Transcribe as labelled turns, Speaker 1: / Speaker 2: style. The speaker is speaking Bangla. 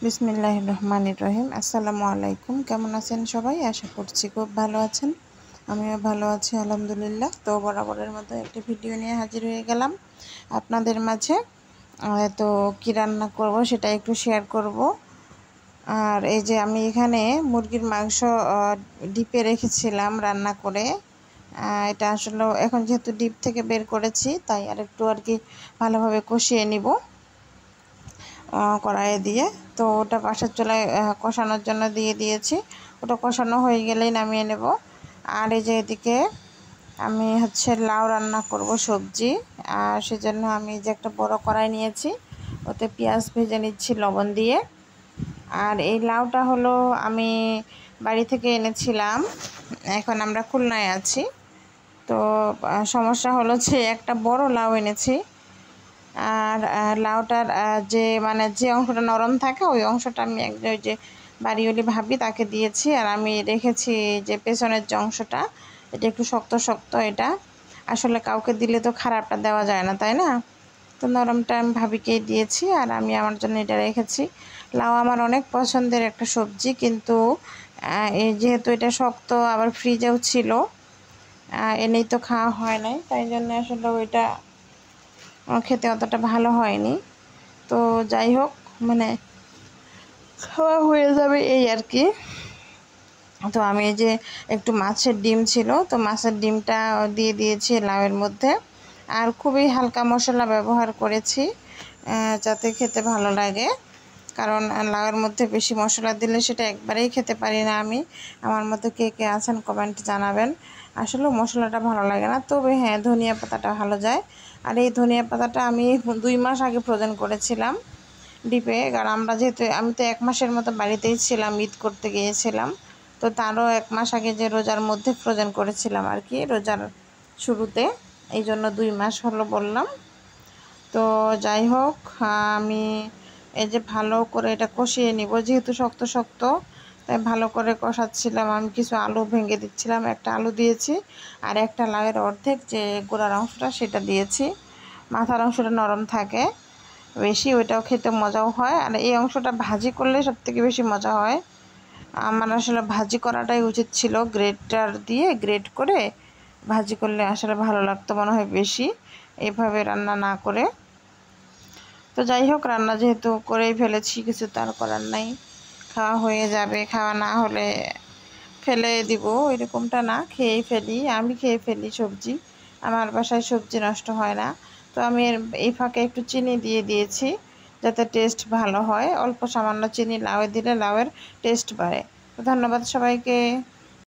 Speaker 1: বিসমিল্লাহির রহমানির রহিম। আসসালামু আলাইকুম। কেমন আছেন সবাই? আশা করছি খুব ভালো আছেন। আমিও ভালো আছি আলহামদুলিল্লাহ। তো বরাবরের মতো একটি ভিডিও নিয়ে হাজির হয়ে গেলাম আপনাদের মাঝে। তো কী রান্না করব সেটা একটু শেয়ার করব। আর এই যে আমি এখানে মুরগির মাংস ডিপে রেখেছিলাম রান্না করে। এটা আসলে এখন যেহেতু ডিপ থেকে বের করেছি তাই আর একটু আর কি ভালোভাবে কষিয়ে নিব কড়াইয়ে দিয়ে। তো ওটা পাশের চুলায় কষানোর জন্য দিয়ে দিয়েছি। ওটা কষানো হয়ে গেলেই নামিয়ে নেব। আর এই যে এদিকে আমি লাউ রান্না করব সবজি। আর সেজন্য আমি যে একটা বড় কড়াই নিয়েছি, ওতে পেঁয়াজ ভেজে নিচ্ছি লবণ দিয়ে। আর এই লাউটা হলো আমি বাড়ি থেকে এনেছিলাম, এখন আমরা খুলনায় আছি। তো সমস্যা হলো যে একটা বড় লাউ এনেছি, আর লাউটার যে অংশটা নরম থাকে ওই অংশটা আমি ওই যে বাড়িওয়ালি ভাবি তাকে দিয়েছি। আর আমি রেখেছি যে পেছনের যে অংশটা, এটা একটু শক্ত শক্ত। এটা আসলে কাউকে দিলে তো খারাপটা দেওয়া যায় না, তাই না? তো নরমটা আমি ভাবিকেই দিয়েছি, আর আমি আমার জন্য এটা রেখেছি। লাউ আমার অনেক পছন্দের একটা সবজি, কিন্তু যেহেতু এটা শক্ত আবার ফ্রিজেও ছিল, এনেই তো খাওয়া হয় নাই, তাই জন্য আসলে ওইটা খেতে অতটা ভালো হয়নি। তো যাই হোক, খাওয়া হয়ে যাবে এই আর কি। তো আমি এই যে একটু মাছের ডিম ছিল, তো মাছের ডিমটা দিয়ে দিয়েছি লাউয়ের মধ্যে। আর খুবই হালকা মশলা ব্যবহার করেছি যাতে খেতে ভালো লাগে, কারণ লাউয়ের মধ্যে বেশি মশলা দিলে সেটা একবারেই খেতে পারি না আমি। আমার মতো কে কে আছেন কমেন্ট জানাবেন। আসলে মশলাটা ভালো লাগে না, তবে হ্যাঁ ধনিয়া পাতাটা ভালো যায়। আর এই ধনিয়া পাতাটা আমি 2 মাস আগে ফ্রোজেন করেছিলাম ডিপে, কারণ আমি তো 1 মাসের মতো বাড়িতেই ছিলাম, ঈদ করতে গিয়েছিলাম। তো তারও 1 মাস আগে যে রোজার মধ্যে ফ্রোজেন করেছিলাম আর কি, রোজার শুরুতে, এই জন্য 2 মাস হলো বললাম। তো যাই হোক, আমি এই যে ভালো করে এটা কষিয়ে নিব, যেহেতু শক্ত শক্ত তাই ভালো করে কষাচ্ছিলাম। আমি কিছু আলু ভেঙে দিচ্ছিলাম, একটা আলু দিয়েছি, আর একটা লাউয়ের অর্ধেক যে গোড়ার অংশটা সেটা দিয়েছি। মাথার অংশটা নরম থাকে বেশি, ওইটাও খেতে মজাও হয়। আর এই অংশটা ভাজি করলে সবথেকে বেশি মজা হয়। আমার আসলে ভাজি করাটাই উচিত ছিল, গ্রেটার দিয়ে গ্রেট করে ভাজি করলে আসলে ভালো লাগতো মনে হয় বেশি, এইভাবে রান্না না করে। তো যাই হোক, রান্না যেহেতু করেই ফেলেছি, কিছু তার করার নাই, খাওয়া হয়ে যাবে। খাওয়া না হলে ফেলে দিব এরকমটা না, খেয়েই ফেলি, আমি খেয়ে ফেলি সবজি। আমার বাসায় সবজি নষ্ট হয় না। তো আমি এই ফাঁকে একটু চিনি দিয়ে দিয়েছি যাতে টেস্ট ভালো হয়। অল্প সামান্য চিনি লাউয়ে দিলে লাউয়ের টেস্ট বাড়ে। তো ধন্যবাদ সবাইকে।